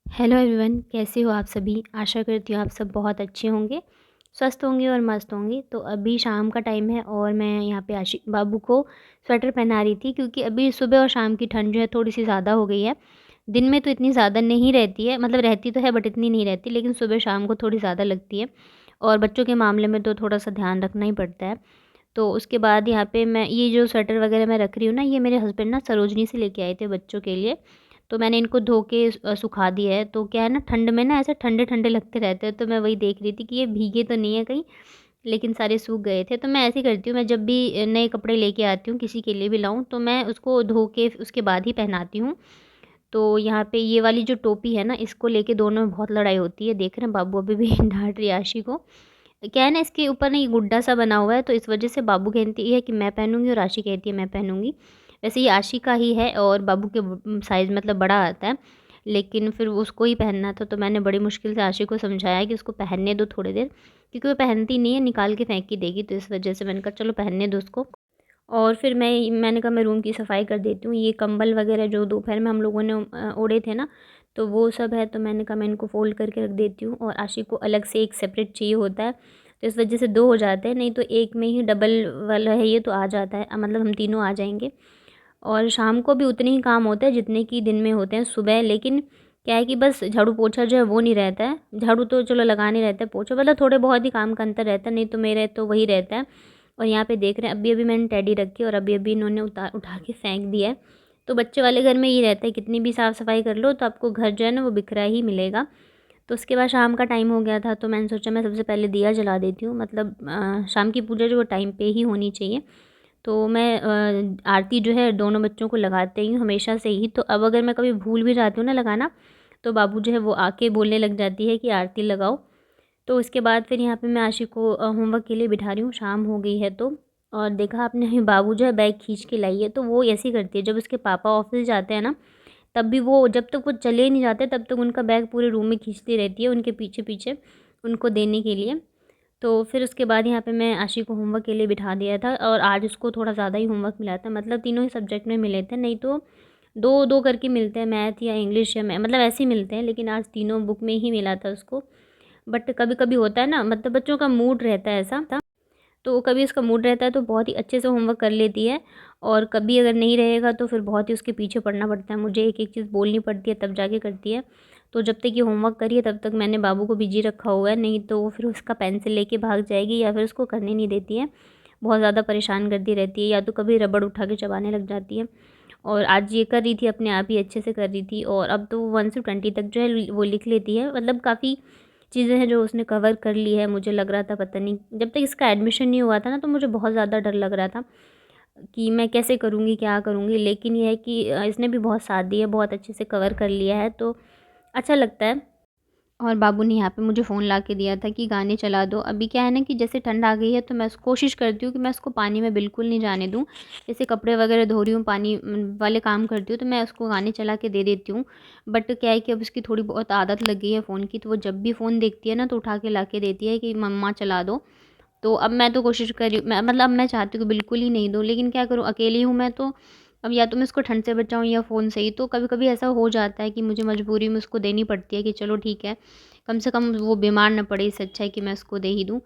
Hello everyone, कैसे हो आप सभी। आशा करती हूँ आप सब बहुत अच्छे होंगे, स्वस्थ होंगे और मस्त होंगे। तो अभी शाम का टाइम है और मैं यहाँ पे आशिक बाबू को स्वेटर पहना रही थी, क्योंकि अभी सुबह और शाम की ठंड जो है थोड़ी सी ज़्यादा हो गई है। दिन में तो इतनी ज़्यादा नहीं रहती है, मतलब रहती तो है बट इतनी नहीं रहती, लेकिन सुबह शाम को थोड़ी ज़्यादा लगती है। और बच्चों के मामले में तो थोड़ा सा ध्यान रखना ही पड़ता है। तो उसके बाद यहाँ पे मैं ये जो स्वेटर वगैरह मैं रख रही हूँ ना, ये मेरे हस्बैंड ना सरोजनी से लेके आए थे बच्चों के लिए। तो मैंने इनको धो के सुखा दिया है। तो क्या है ना, ठंड में ना ऐसे ठंडे-ठंडे लगते रहते हैं, तो मैं वही देख रही थी कि ये भीगे तो नहीं है कहीं, लेकिन सारे सूख गए थे। तो मैं ऐसे ही करती हूँ, मैं जब भी नए कपड़े लेके आती हूँ, किसी के लिए भी लाऊँ, तो मैं उसको धो के उसके बाद ही पहनाती हूँ। तो यहाँ पे ये वाली जो टोपी है ना, इसको लेके दोनों में बहुत लड़ाई होती है। देख रहे हैं बाबू अभी भी डाँट रही है आशी को। क्या है ना, इसके ऊपर ना ये गुड्डा सा बना हुआ है, तो इस वजह से बाबू कहती है कि मैं पहनूँगी और आशी कहती है मैं पहनूँगी। वैसे ये आशी का ही है और बाबू के साइज़ मतलब बड़ा आता है, लेकिन फिर वो उसको ही पहनना था। तो मैंने बड़ी मुश्किल से आशी को समझाया कि उसको पहनने दो थोड़ी देर, क्योंकि वो पहनती नहीं है, निकाल के फेंक ही देगी। तो इस वजह से मैंने कहा चलो पहनने दो उसको। और फिर मैंने कहा मैं रूम की सफाई कर देती हूँ। ये कंबल वगैरह जो दोपहर में हम लोगों ने ओढ़े थे ना, तो वो सब है। तो मैंने कहा मैं इनको फ़ोल्ड करके रख देती हूँ, और आशी को अलग से एक सेपरेट चाहिए होता है। तो इस वजह से 2 हो जाते हैं, नहीं तो एक में ही डबल वाला है ये, तो आ जाता है, मतलब हम तीनों आ जाएँगे। और शाम को भी उतने ही काम होते हैं जितने कि दिन में होते हैं सुबह। लेकिन क्या है कि बस झाड़ू पोछा जो है वो नहीं रहता है। झाड़ू तो चलो लगाने रहता है, पोछा मतलब थोड़े बहुत ही काम का अंतर रहता है, नहीं तो मेरे तो वही रहता है। और यहाँ पे देख रहे हैं, अभी-अभी मैंने टेडी रखी और अभी-अभी इन्होंने उठा के फेंक दिया है। तो बच्चे वाले घर में ये रहता है, कितनी भी साफ़-सफ़ाई कर लो तो आपको घर जो है ना वो बिखरा ही मिलेगा। तो उसके बाद शाम का टाइम हो गया था, तो मैंने सोचा मैं सबसे पहले दिया जला देती हूँ, मतलब शाम की पूजा जो वो टाइम पे ही होनी चाहिए। तो मैं आरती जो है दोनों बच्चों को लगाते ही हूँ हमेशा से ही। तो अब अगर मैं कभी भूल भी जाती हूँ ना लगाना, तो बाबू जो है वो आके बोलने लग जाती है कि आरती लगाओ। तो उसके बाद फिर यहाँ पे मैं आशी को होमवर्क के लिए बिठा रही हूँ, शाम हो गई है तो। और देखा आपने बाबू जो है बैग खींच के लाई है, तो वो ऐसे ही करती है। जब उसके पापा ऑफिस जाते हैं ना, तब भी वो, जब तक वो चले नहीं जाते तब तक उनका बैग पूरे रूम में खींचती रहती है, उनके पीछे-पीछे उनको देने के लिए। तो फिर उसके बाद यहाँ पे मैं आशी को होमवर्क के लिए बिठा दिया था, और आज उसको थोड़ा ज़्यादा ही होमवर्क मिला था, मतलब तीनों ही सब्जेक्ट में मिले थे। नहीं तो 2-2 करके मिलते हैं, मैथ या इंग्लिश या मतलब ऐसे ही मिलते हैं, लेकिन आज तीनों बुक में ही मिला था उसको। बट कभी-कभी होता है ना, मतलब बच्चों का मूड रहता है ऐसा, तो कभी उसका मूड रहता है तो बहुत ही अच्छे से होमवर्क कर लेती है, और कभी अगर नहीं रहेगा तो फिर बहुत ही उसके पीछे पड़ना पड़ता है, मुझे एक-एक चीज़ बोलनी पड़ती है तब जाके करती है। तो जब तक ये होमवर्क करी है तब तक मैंने बाबू को बिज़ी रखा हुआ है, नहीं तो वो फिर उसका पेंसिल लेके भाग जाएगी या फिर उसको करने नहीं देती है। बहुत ज़्यादा परेशान करती रहती है, या तो कभी रबड़ उठा के चबाने लग जाती है। और आज ये कर रही थी, अपने आप ही अच्छे से कर रही थी, और अब तो 1 से 20 तक जो है वो लिख लेती है, मतलब काफ़ी चीज़ें हैं जो उसने कवर कर ली है। मुझे लग रहा था पता नहीं, जब तक इसका एडमिशन नहीं हुआ था ना, तो मुझे बहुत ज़्यादा डर लग रहा था कि मैं कैसे करूँगी, क्या करूँगी। लेकिन ये है कि इसने भी बहुत साथ दिया, बहुत अच्छे से कवर कर लिया है, तो अच्छा लगता है। और बाबू ने यहाँ पे मुझे फ़ोन ला के दिया था कि गाने चला दो। अभी क्या है ना कि जैसे ठंड आ गई है, तो मैं कोशिश करती हूँ कि मैं उसको पानी में बिल्कुल नहीं जाने दूँ। जैसे कपड़े वगैरह धो रही हूँ, पानी वाले काम करती हूँ, तो मैं उसको गाने चला के दे देती हूँ। बट क्या है कि अब उसकी थोड़ी बहुत आदत लग गई है फ़ोन की, तो वो जब भी फ़ोन देखती है ना, तो उठा के ला के देती है कि मम्मा चला दो। तो अब मैं तो कोशिश कर रही हूँ, मैं मतलब अब मैं चाहती हूँ कि बिल्कुल ही नहीं दूँ, लेकिन क्या करूँ, अकेली हूँ मैं तो। अब या तो मैं उसको ठंड से बचाऊँ या फ़ोन से ही। तो कभी-कभी ऐसा हो जाता है कि मुझे मजबूरी में उसको देनी पड़ती है कि चलो ठीक है, कम से कम वो बीमार ना पड़े, इससे अच्छा है कि मैं उसको दे ही दूँ।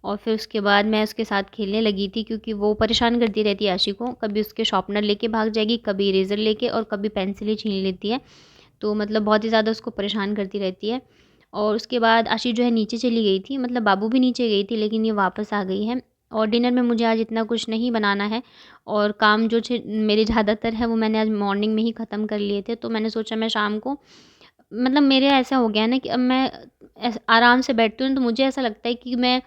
और फिर उसके बाद मैं उसके साथ खेलने लगी थी, क्योंकि वो परेशान करती रहती है आशी को। कभी उसके शार्पनर लेके भाग जाएगी, कभी इरेज़र लेके, और कभी पेंसिल ही छीन लेती है। तो मतलब बहुत ही ज़्यादा उसको परेशान करती रहती है। और उसके बाद आशी जो है नीचे चली गई थी, मतलब बाबू भी नीचे गई थी, लेकिन ये वापस आ गई है। और डिनर में मुझे आज इतना कुछ नहीं बनाना है, और काम जो मेरे ज़्यादातर है वो मैंने आज मॉर्निंग में ही ख़त्म कर लिए थे। तो मैंने सोचा मैं शाम को, मतलब मेरे ऐसा हो गया है ना कि अब मैं आराम से बैठती हूँ, तो मुझे ऐसा लगता है कि मैं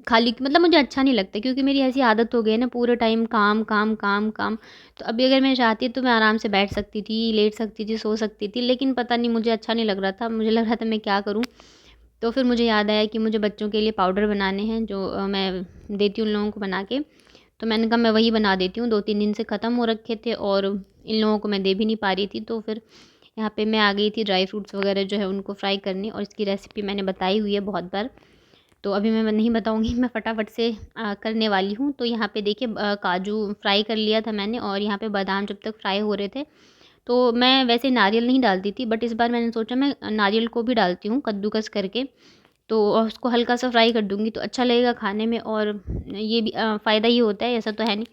खाली, मतलब मुझे अच्छा नहीं लगता, क्योंकि मेरी ऐसी आदत हो गई है ना, पूरे टाइम काम, काम, काम, काम। तो अभी अगर मैं चाहती तो मैं आराम से बैठ सकती थी, लेट सकती थी, सो सकती थी, लेकिन पता नहीं मुझे अच्छा नहीं लग रहा था। मुझे लग रहा था मैं क्या करूँ? तो फिर मुझे याद आया कि मुझे बच्चों के लिए पाउडर बनाने हैं, जो मैं देती हूँ उन लोगों को बना के। तो मैंने कहा मैं वही बना देती हूँ, 2-3 दिन से ख़त्म हो रखे थे और इन लोगों को मैं दे भी नहीं पा रही थी। तो फिर यहाँ पे मैं आ गई थी ड्राई फ्रूट्स वगैरह जो है उनको फ्राई करने, और इसकी रेसिपी मैंने बताई हुई है बहुत बार। तो अभी मैं नहीं बताऊँगी, मैं फटाफट से करने वाली हूँ। तो यहाँ पे देखिए, काजू फ्राई कर लिया था मैंने, और यहाँ पे बादाम जब तक फ्राई हो रहे थे, तो मैं वैसे नारियल नहीं डालती थी, बट इस बार मैंने सोचा मैं नारियल को भी डालती हूँ कद्दूकस करके। तो और उसको हल्का सा फ्राई कर दूँगी तो अच्छा लगेगा खाने में, और ये भी फ़ायदा ही होता है, ऐसा तो है नहीं।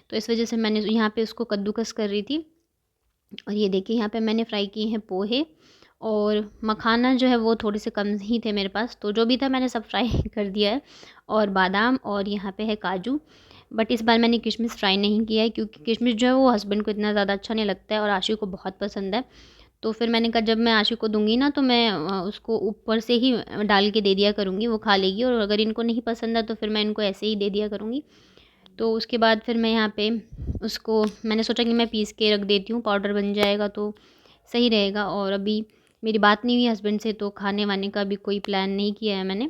तो इस वजह से मैंने यहाँ पे उसको कद्दूकस कर रही थी। और ये देखिए यहाँ पे मैंने फ्राई किए हैं पोहे, और मखाना जो है वो थोड़े से कम ही थे मेरे पास, तो जो भी था मैंने सब फ्राई कर दिया है। और बादाम, और यहाँ पे है काजू। बट इस बार मैंने किशमिश फ्राई नहीं किया है, क्योंकि किशमिश जो है वो हस्बैंड को इतना ज़्यादा अच्छा नहीं लगता है और आशी को बहुत पसंद है। तो फिर मैंने कहा जब मैं आशी को दूँगी ना तो मैं उसको ऊपर से ही डाल के दे दिया करूँगी, वो खा लेगी, और अगर इनको नहीं पसंद है तो फिर मैं इनको ऐसे ही दे दिया करूँगी। तो उसके बाद फिर मैं यहाँ पे उसको मैंने सोचा कि मैं पीस के रख देती हूँ, पाउडर बन जाएगा तो सही रहेगा। और अभी मेरी बात नहीं हुई हस्बैंड से, तो खाने वाने का भी कोई प्लान नहीं किया है मैंने।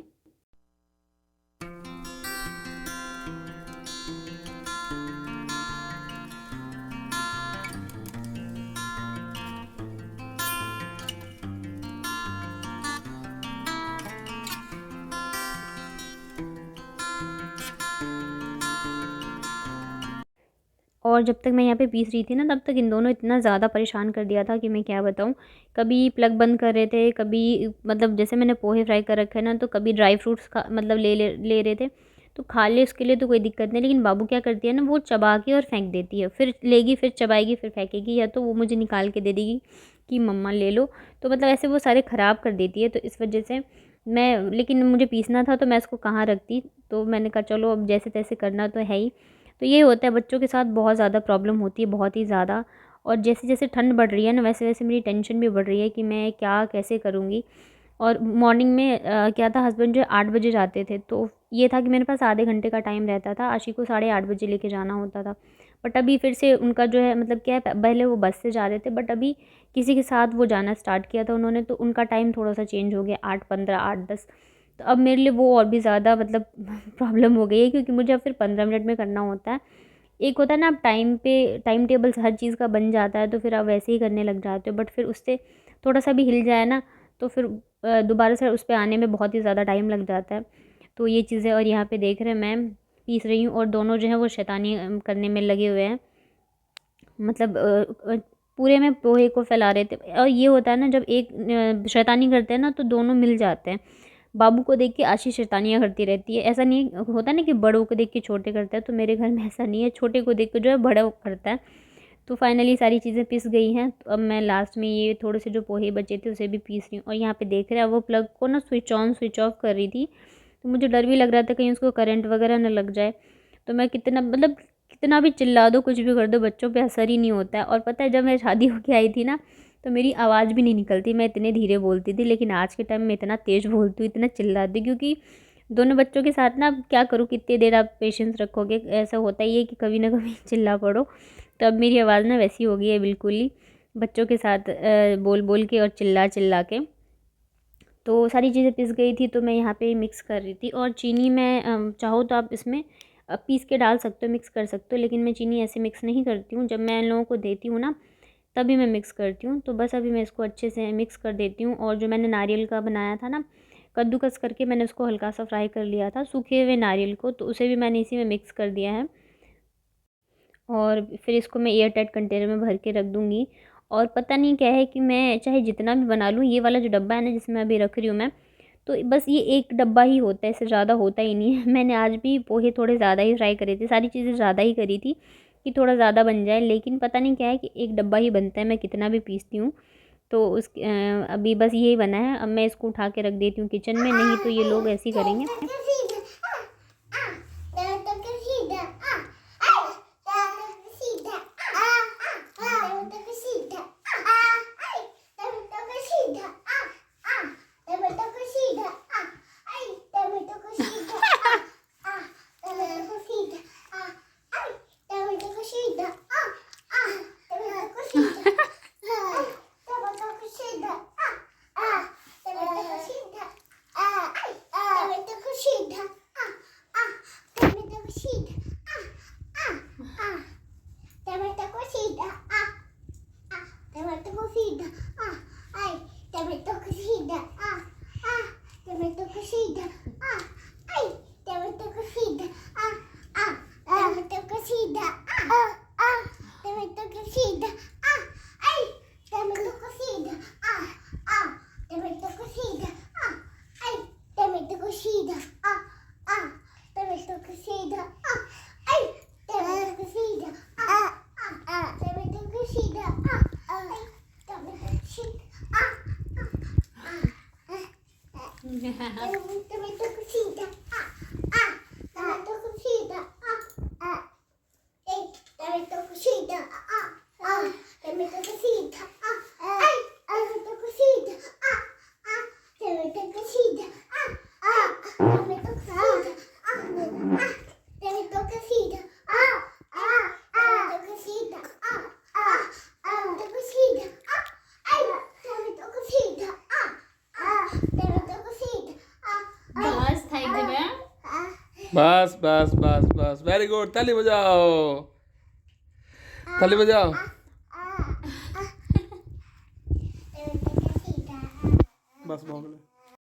और जब तक मैं यहाँ पे पीस रही थी ना, तब तक इन दोनों इतना ज़्यादा परेशान कर दिया था कि मैं क्या बताऊँ। कभी प्लग बंद कर रहे थे, कभी मतलब जैसे मैंने पोहे फ्राई कर रखे हैं ना, तो कभी ड्राई फ्रूट्स खा मतलब ले रहे थे। तो खा ले, उसके लिए तो कोई दिक्कत नहीं, लेकिन बाबू क्या करती है ना, वो चबा के और फेंक देती है। फिर लेगी, फिर चबाएगी, फिर फेंकेगी, या तो वो मुझे निकाल के दे देगी कि मम्मा ले लो। तो मतलब ऐसे वो सारे ख़राब कर देती है, तो इस वजह से मैं, लेकिन मुझे पीसना था तो मैं इसको कहाँ रखती। तो मैंने कहा चलो अब जैसे तैसे करना तो है ही। तो ये होता है बच्चों के साथ, बहुत ज़्यादा प्रॉब्लम होती है, बहुत ही ज़्यादा। और जैसे-जैसे ठंड बढ़ रही है ना, वैसे-वैसे मेरी टेंशन भी बढ़ रही है कि मैं क्या कैसे करूँगी। और मॉर्निंग में क्या था, हस्बैंड जो है 8 बजे जाते थे, तो ये था कि मेरे पास आधे घंटे का टाइम रहता था। आशी को 8:30 बजे लेके जाना होता था। बट अभी फिर से उनका जो है मतलब क्या है, पहले वो बस से जा रहे थे, बट अभी किसी के साथ वो जाना स्टार्ट किया था उन्होंने, तो उनका टाइम थोड़ा-सा चेंज हो गया, 8:15, 8:10। तो अब मेरे लिए वो और भी ज़्यादा मतलब प्रॉब्लम हो गई है, क्योंकि मुझे अब फिर 15 मिनट में करना होता है। एक होता है ना, आप टाइम पे टाइम टेबल हर चीज़ का बन जाता है, तो फिर आप वैसे ही करने लग जाते हो। बट फिर उससे थोड़ा-सा भी हिल जाए ना, तो फिर दोबारा से उस पे आने में बहुत ही ज़्यादा टाइम लग जाता है। तो ये चीज़ें, और यहाँ पे देख रहे हैं मैं पीस रही हूँ, और दोनों जो हैं वो शैतानी करने में लगे हुए हैं। मतलब पूरे में पोहे को फैला रहे थे। और ये होता है ना, जब एक शैतानी करते हैं ना, तो दोनों मिल जाते हैं। बाबू को देख के आशी शैतानियाँ करती रहती है। ऐसा नहीं होता ना कि बड़ों को देख के छोटे करते हैं, तो मेरे घर में ऐसा नहीं है, छोटे को देख के जो है बड़ा करता है। तो फाइनली सारी चीज़ें पिस गई हैं, तो अब मैं लास्ट में ये थोड़े से जो पोहे बचे थे उसे भी पीस रही हूँ। और यहाँ पे देख रहे हैं, वो प्लग को ना स्विच ऑन स्विच ऑफ कर रही थी, तो मुझे डर भी लग रहा था कहीं उसको करंट वगैरह ना लग जाए। तो मैं कितना मतलब कितना भी चिल्ला दो, कुछ भी कर दो, बच्चों पे असर ही नहीं होता है। और पता है, जब मैं शादी होके आई थी ना, तो मेरी आवाज़ भी नहीं निकलती, मैं इतने धीरे बोलती थी। लेकिन आज के टाइम में इतना तेज़ बोलती हूँ, इतना चिल्लाती हूँ, क्योंकि दोनों बच्चों के साथ ना अब क्या करूँ, कितनी देर आप पेशेंस रखोगे। ऐसा होता ही है कि कभी ना कभी चिल्ला पड़ो। तो अब मेरी आवाज़ ना वैसी हो गई है बिल्कुल ही, बच्चों के साथ बोल बोल के और चिल्ला चिल्ला के। तो सारी चीज़ें पिस गई थी, तो मैं यहाँ पे मिक्स कर रही थी। और चीनी मैं चाहो तो आप इसमें पीस के डाल सकते हो, मिक्स कर सकते हो, लेकिन मैं चीनी ऐसे मिक्स नहीं करती हूँ। जब मैं इन लोगों को देती हूँ ना, तभी मैं मिक्स करती हूँ। तो बस अभी मैं इसको अच्छे से मिक्स कर देती हूँ। और जो मैंने नारियल का बनाया था ना, कद्दूकस करके मैंने उसको हल्का सा फ्राई कर लिया था, सूखे हुए नारियल को, तो उसे भी मैंने इसी में मिक्स कर दिया है। और फिर इसको मैं एयर टाइट कंटेनर में भर के रख दूँगी। और पता नहीं क्या है कि मैं चाहे जितना भी बना लूँ, ये वाला जो डब्बा है ना जिसमें अभी रख रही हूँ मैं, तो बस ये एक डब्बा ही होता है, इससे ज़्यादा होता ही नहीं है। मैंने आज भी पोहे थोड़े ज़्यादा ही फ्राई करे थे, सारी चीज़ें ज़्यादा ही करी थी कि थोड़ा ज़्यादा बन जाए, लेकिन पता नहीं क्या है कि एक डब्बा ही बनता है, मैं कितना भी पीसती हूँ। तो अभी बस यही बना है। अब मैं इसको उठा के रख देती हूँ किचन में, नहीं तो ये लोग ऐसे ही करेंगे। बस थक गए। बस बस बस बस, वेरी गुड, ताली बजाओ, ताली बजाओ। बस बहुत